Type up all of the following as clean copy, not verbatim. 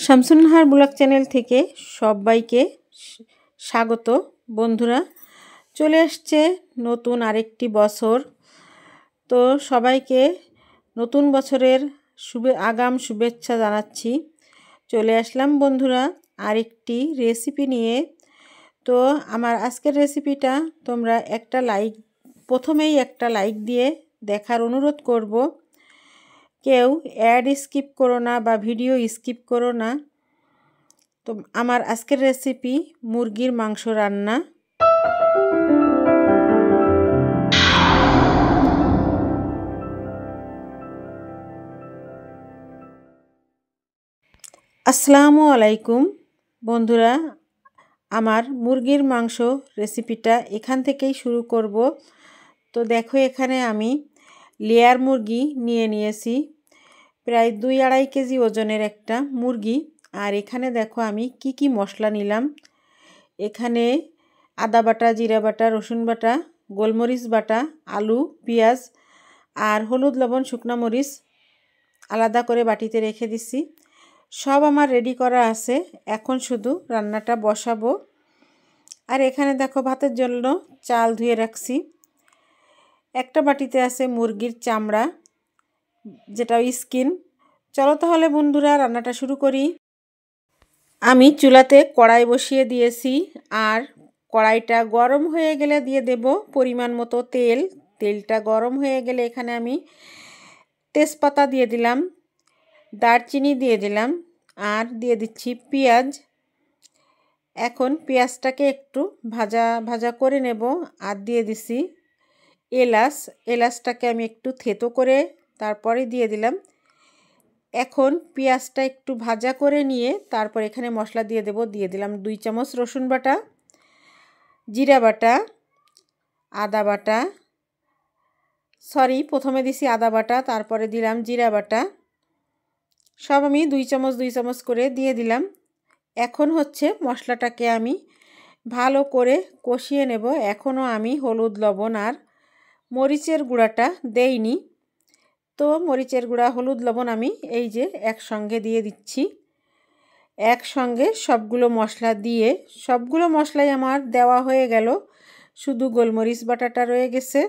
Shamsunnahar blog channel থেকে সবাইকে স্বাগত। বন্ধুরা, চলে আসছে নতুন আরেকটি বছর। তো সবাইকে নতুন বছরের আগাম শুভেচ্ছা জানাচ্ছি। চলে আসলাম বন্ধুরা আরেকটি রেসিপি নিয়ে। তো আমার আজকের রেসিপিটা তোমরা প্রথমেই একটা লাইক দিয়ে দেখার অনুরোধ করব। কেউ অ্যাড স্কিপ করো না বা ভিডিও স্কিপ করো না। তো আমার আজকের রেসিপি মুরগির মাংস রান্না। আসসালামু আলাইকুম বন্ধুরা, আমার মুরগির মাংস রেসিপিটা এখান থেকেই শুরু করব। তো দেখো, এখানে আমি লেয়ার মুরগি নিয়েছি, প্রায় 2-2.5 কেজি ওজনের একটা মুরগি। আর এখানে দেখো আমি কি মশলা নিলাম। এখানে আদা বাটা, জিরা বাটা, রসুন বাটা, গোলমরিচ বাটা, আলু, পেঁয়াজ আর হলুদ, লবণ, শুকনো মরিচ আলাদা করে বাটিতে রেখে দিছি। সব আমার রেডি করা আছে, এখন শুধু রান্নাটা বসাবো। আর এখানে দেখো ভাতের জন্য চাল ধুয়ে রাখছি। একটা বাটিতে আছে মুরগির চামড়া, যেটা স্কিন। চলো তাহলে বন্ধুরা রান্নাটা শুরু করি। আমি চুলাতে কড়াই বসিয়ে দিয়েছি, আর কড়াইটা গরম হয়ে গেলে দিয়ে দেব পরিমাণ মতো তেল। তেলটা গরম হয়ে গেলে এখানে আমি তেজপাতা দিয়ে দিলাম, দারচিনি দিয়ে দিলাম, আর দিয়ে দিচ্ছি পেঁয়াজ। এখন পেঁয়াজটাকে একটু ভাজা করে নেব। আর দিয়ে দিছি এলাচটাকে আমি একটু থেতো করে তারপরে দিয়ে দিলাম। এখন পেঁয়াজটা একটু ভাজা করে নিয়ে তারপর এখানে মশলা দিয়ে দিলাম 2 চামচ রসুন বাটা, জিরা বাটা, আদা বাটা, প্রথমে দিছি আদা বাটা, তারপরে দিলাম জিরা বাটা। সব আমি 2 চামচ করে দিয়ে দিলাম। এখন হচ্ছে মশলাটাকে আমি ভালো করে কষিয়ে নেব। এখনও আমি হলুদ, লবণ আর মরিচের গুঁড়াটা দেইনি। তো মরিচের গুঁড়া, হলুদ, লবণ আমি এই যে একসঙ্গে দিয়ে দিচ্ছি। একসঙ্গে সবগুলো মশলাই আমার দেওয়া হয়ে গেল, শুধু গোলমরিচ বাটাটা রয়ে গেছে।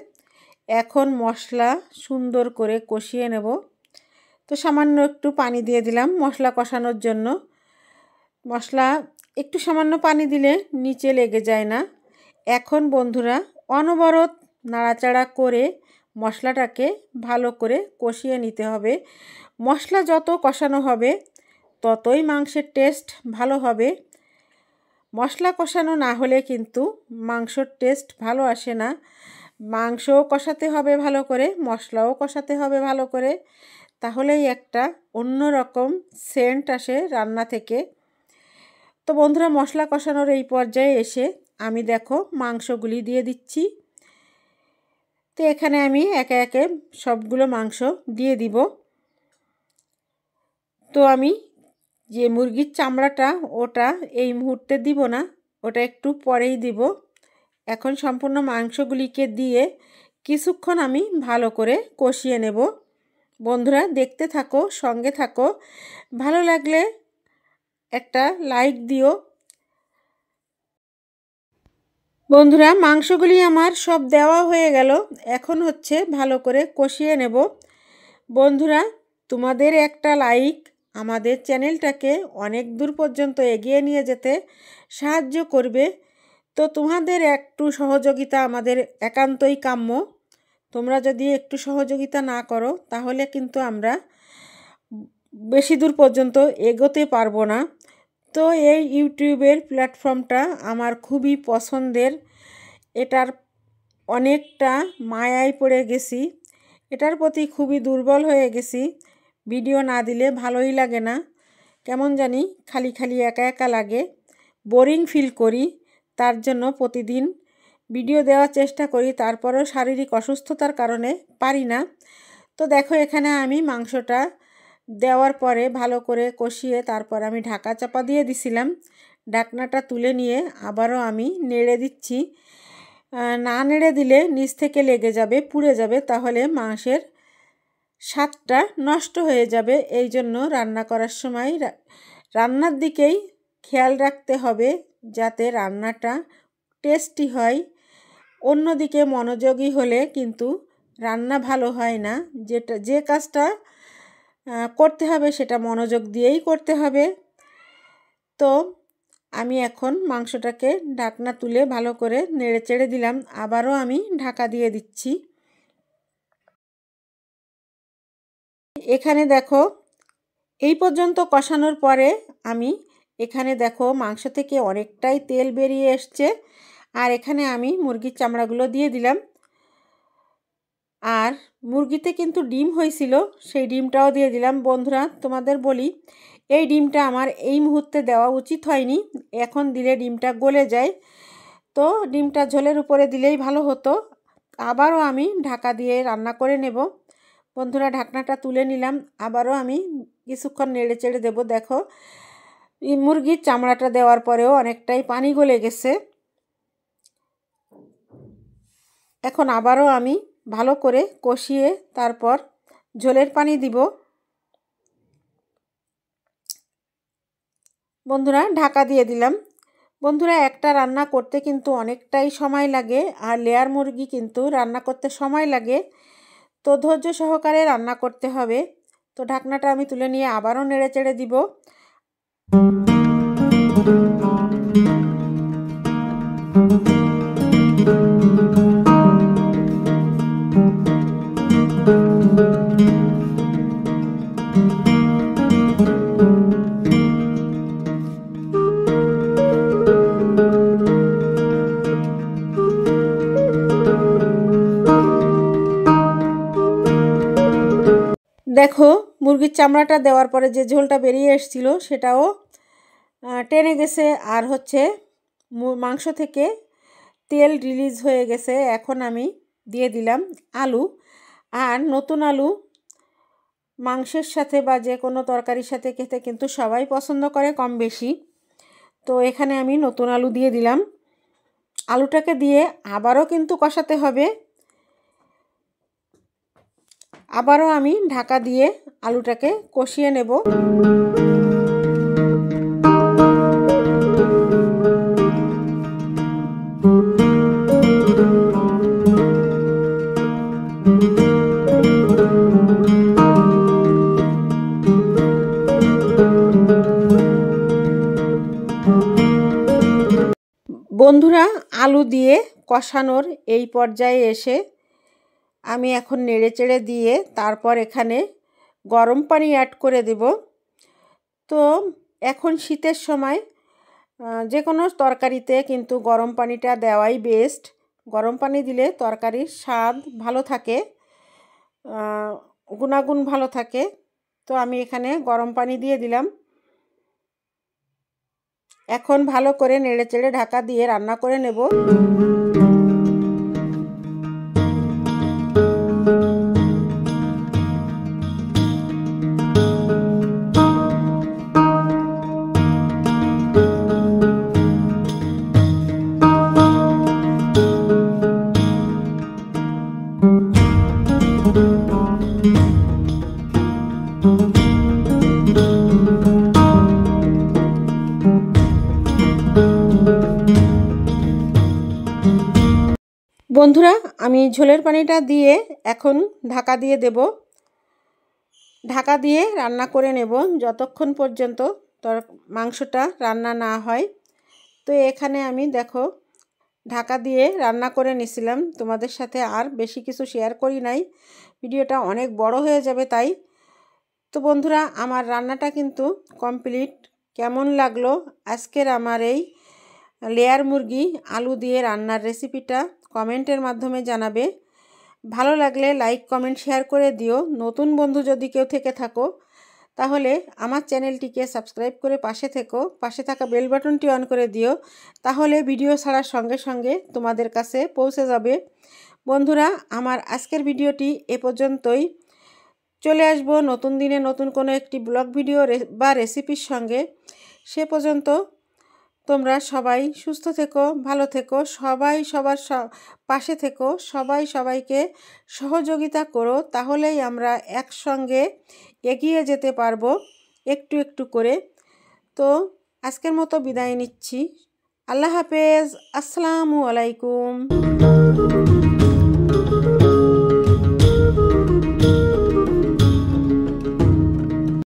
এখন মশলা সুন্দর করে কষিয়ে নেব। তো সামান্য একটু পানি দিয়ে দিলাম মশলা কষানোর জন্য। মশলা একটু সামান্য পানি দিলে নিচে লেগে যায় না। এখন বন্ধুরা অনবরত নাড়াচাড়া করে মশলাটাকে ভালো করে কষিয়ে নিতে হবে। মশলা যত কষানো হবে ততই মাংসের টেস্ট ভালো হবে। মশলা কষানো না হলে কিন্তু মাংসর টেস্ট ভালো আসে না। মাংসও কষাতে হবে ভালো করে, মশলাও কষাতে হবে ভালো করে, তাহলেই একটা অন্যরকম সেন্ট আসে রান্না থেকে। তো বন্ধুরা, মশলা কষানোর এই পর্যায়ে এসে আমি দেখো মাংসগুলি দিয়ে দিচ্ছি। তো এখানে আমি একে একে সবগুলো মাংস দিয়ে দিব। তো আমি যে মুরগির চামড়াটা, ওটা এই মুহূর্তে দিব না, ওটা একটু পরেই দিব। এখন সম্পূর্ণ মাংসগুলিকে দিয়ে কিছুক্ষণ আমি ভালো করে কষিয়ে নেব। বন্ধুরা দেখতে থাকো, সঙ্গে থাকো। ভালো লাগলে একটা লাইক দিও। বন্ধুরা, মাংসগুলি আমার সব দেওয়া হয়ে গেল, এখন হচ্ছে ভালো করে কষিয়ে নেব। বন্ধুরা, তোমাদের একটা লাইক আমাদের চ্যানেলটাকে অনেক দূর পর্যন্ত এগিয়ে নিয়ে যেতে সাহায্য করবে। তো তোমাদের একটু সহযোগিতা আমাদের একান্তই কাম্য। তোমরা যদি একটু সহযোগিতা না করো তাহলে কিন্তু আমরা বেশি দূর পর্যন্ত এগোতে পারবো না। তো এই ইউটিউবের প্ল্যাটফর্মটা আমার খুবই পছন্দের। এটার অনেকটা মায়ায় পড়ে গেছি, এটার প্রতি খুবই দুর্বল হয়ে গেছি। ভিডিও না দিলে ভালোই লাগে না, কেমন জানি খালি একা একা লাগে, বোরিং ফিল করি। তার জন্য প্রতিদিন ভিডিও দেওয়ার চেষ্টা করি, তারপরেও শারীরিক অসুস্থতার কারণে পারি না। তো দেখো, এখানে আমি মাংসটা দেওয়ার পরে ভালো করে কষিয়ে তারপর আমি ঢাকা চাপা দিয়ে দিছিলাম। ঢাকনাটা তুলে নিয়ে আবারও আমি নেড়ে দিচ্ছি। না নেড়ে দিলে নিচ থেকে লেগে যাবে, পুড়ে যাবে, তাহলে মাংসের স্বাদটা নষ্ট হয়ে যাবে। এই জন্য রান্না করার সময় রান্নার দিকেই খেয়াল রাখতে হবে যাতে রান্নাটা টেস্টি হয়। অন্যদিকে মনোযোগী হলে কিন্তু রান্না ভালো হয় না। যে কাজটা করতে হবে সেটা মনোযোগ দিয়েই করতে হবে। তো আমি এখন মাংসটাকে ঢাকনা তুলে ভালো করে নেড়েচেড়ে দিলাম। আবারও আমি ঢাকা দিয়ে দিচ্ছি। এখানে দেখো এই পর্যন্ত কষানোর পরে আমি এখানে দেখো মাংস থেকে অনেকটাই তেল বেরিয়ে এসছে। আর এখানে আমি মুরগির চামড়াগুলো দিয়ে দিলাম। আর মুরগিতে কিন্তু ডিম হয়েছিল, সেই ডিমটাও দিয়ে দিলাম। বন্ধুরা তোমাদের বলি, এই ডিমটা আমার এই মুহূর্তে দেওয়া উচিত হয়নি, এখন দিলে ডিমটা গলে যায়। তো ডিমটা ঝোলের উপরে দিলেই ভালো হতো। আবারও আমি ঢাকা দিয়ে রান্না করে নেব। বন্ধুরা ঢাকনাটা তুলে নিলাম, আবারও আমি কিছুক্ষণ নেড়ে চেড়ে দেবো। দেখো এই মুরগির চামড়াটা দেওয়ার পরেও অনেকটাই পানি গলে গেছে। এখন আবারও আমি ভালো করে কষিয়ে তারপর ঝোলের পানি দিব। বন্ধুরা ঢাকা দিয়ে দিলাম। বন্ধুরা একটা রান্না করতে কিন্তু অনেকটাই সময় লাগে, আর লেয়ার মুরগি কিন্তু রান্না করতে সময় লাগে। তো ধৈর্য সহকারে রান্না করতে হবে। তো ঢাকনাটা আমি তুলে নিয়ে আবারও নেড়ে চেড়ে দিব। দেখো মুরগির চামড়াটা দেওয়ার পরে যে ঝোলটা বেরিয়ে এসেছিল সেটাও টেনে গেছে, আর হচ্ছে মাংস থেকে তেল রিলিজ হয়ে গেছে। এখন আমি দিয়ে দিলাম আলু। আর নতুন আলু মাংসের সাথে বা যে কোনো তরকারির সাথে খেতে কিন্তু সবাই পছন্দ করে কম বেশি। তো এখানে আমি নতুন আলু দিয়ে দিলাম। আলুটাকে দিয়ে আবারও কিন্তু কষাতে হবে। আবারও আমি ঢাকা দিয়ে আলুটাকে কষিয়ে নেব। বন্ধুরা আলু দিয়ে কষানোর এই পর্যায়ে এসে আমি এখন নেড়েচেড়ে দিয়ে তারপর এখানে গরম পানি অ্যাড করে দেব। তো এখন শীতের সময় যে কোনো তরকারিতে কিন্তু গরম পানিটা দেওয়াই বেস্ট। গরম পানি দিলে তরকারির স্বাদ ভালো থাকে, গুণাগুণ ভালো থাকে। তো আমি এখানে গরম পানি দিয়ে দিলাম। এখন ভালো করে নেড়েচেড়ে ঢাকা দিয়ে রান্না করে নেব। বন্ধুরা আমি ঝোলের পানিটা দিয়ে এখন ঢাকা দিয়ে দেব। ঢাকা দিয়ে রান্না করে নেব যতক্ষণ পর্যন্ত মাংসটা রান্না না হয়। তো এখানে আমি দেখো ঢাকা দিয়ে রান্না করে নিছিলাম, তোমাদের সাথে আর বেশি কিছু শেয়ার করি নাই, ভিডিওটা অনেক বড় হয়ে যাবে তাই। তো বন্ধুরা আমার রান্নাটা কিন্তু কমপ্লিট। কেমন লাগলো আজকের আমার এই লেয়ার মুরগি আলু দিয়ে রান্নার রেসিপিটা কমেন্টের মাধ্যমে জানাবে। ভালো লাগলে লাইক কমেন্ট শেয়ার করে দিও। নতুন বন্ধু যদি কেউ থেকে থাকো তাহলে আমার চ্যানেলটিকে সাবস্ক্রাইব করে পাশে থাকা বেল বাটনটি অন করে দিও, তাহলে ভিডিও ছাড়ার সঙ্গে সঙ্গে তোমাদের কাছে পৌঁছে যাবে। বন্ধুরা আমার আজকের ভিডিওটি এ পর্যন্তই। চলে আসবো নতুন দিনে নতুন কোনো একটি ব্লগ ভিডিও বা রেসিপির সঙ্গে। সে পর্যন্ত তোমরা সবাই সুস্থ থেকো, ভালো থেকো, সবাই সবার পাশে থেকো, সবাই সবাইকে সহযোগিতা করো, তাহলেই আমরা একসঙ্গে এগিয়ে যেতে পারবো একটু একটু করে। তো আজকের মতো বিদায় নিচ্ছি। আল্লাহ হাফেজ। আসসালামু আলাইকুম।